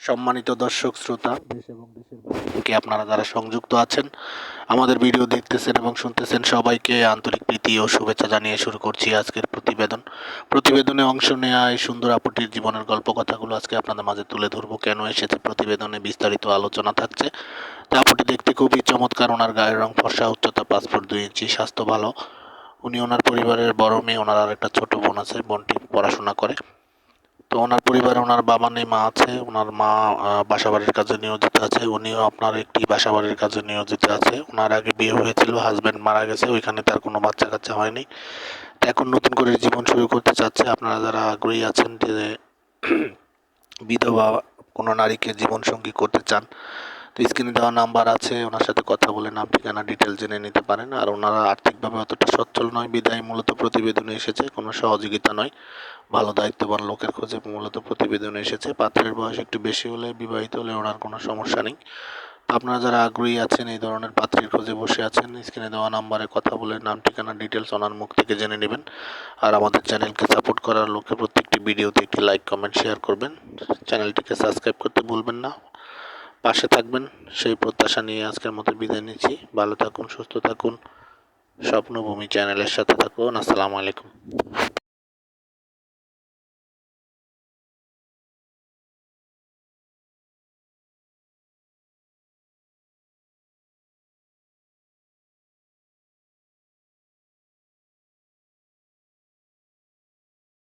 সম্মানিত দর্শক শ্রোতা, দেশ এবং দেশের বাইরে থেকে আপনারা যারা সংযুক্ত আছেন, আমাদের ভিডিও দেখতেছেন এবং শুনতেছেন, সবাইকে আন্তরিক প্রীতি ও শুভেচ্ছা জানিয়ে শুরু করছি আজকের প্রতিবেদনে অংশ নেওয়া এই সুন্দর আপুটির জীবনের গল্প কথাগুলো আজকে আপনাদের মাঝে তুলে ধরবো। কেন এসেছে প্রতিবেদনে বিস্তারিত আলোচনা থাকছে। তা আপুটি দেখতে খুবই চমৎকার, ওনার গায়ের রং ফর্সা, উচ্চতা 5 ফুট 2 ইঞ্চি, স্বাস্থ্য ভালো। উনি ওনার পরিবারের বড় মেয়ে, ওনার আর একটা ছোট বোন আছে, বোনটি পড়াশোনা করে। তো ওনার পরিবারে ওনার বাবা নেই, মা আছে। ওনার মা বাসাবাড়ির কাজে নিয়োজিত আছে, উনিও আপনার একটি বাসাবাড়ির কাজে নিয়োজিত আছে। ওনার আগে বিয়ে হয়েছিল, হাজব্যান্ড মারা গেছে, ওইখানে তার কোনো বাচ্চা কাচ্চা হয়নি। তো এখন নতুন করে জীবন শুরু করতে চাচ্ছে। আপনারা যারা আগ্রহী আছেন যে বিধবা কোনো নারীকে জীবনসঙ্গী করতে চান, তো স্ক্রিনে দেওয়া নাম্বার আছে, ওনার সাথে কথা বলে নাম ঠিকানা ডিটেল জেনে নিতে পারেন। আর ওনারা আর্থিকভাবে অতটা সচ্ছল নয়, বিদায় মূলত প্রতিবেদনে এসেছে, কোনো সহযোগিতা নয়। ভালো দায়িত্ববান লোকের খোঁজে মূলত প্রতিবেদনে এসেছে। পাত্রের বয়স একটু বেশি হলে, বিবাহিত হলে ওনার কোনো সমস্যা নেই। তো আপনারা যারা আগ্রহী আছেন, এই ধরনের পাত্রীর খোঁজে বসে আছেন, স্ক্রিনে দেওয়া নাম্বারে কথা বলে নাম ঠিকানা ডিটেলস ওনার মুখ থেকে জেনে নেবেন। আর আমাদের চ্যানেলকে সাপোর্ট করার লক্ষ্যে প্রত্যেকটি ভিডিওতে একটি লাইক কমেন্ট শেয়ার করবেন। চ্যানেলটিকে সাবস্ক্রাইব করতে ভুলবেন না। পাশে থাকবেন সেই প্রত্যাশা নিয়ে আজকের মতো বিদায় নিচ্ছি। ভালো থাকুন, সুস্থ থাকুন, স্বপ্নভূমি চ্যানেলের সাথে থাকুন। আসসালামু আলাইকুম।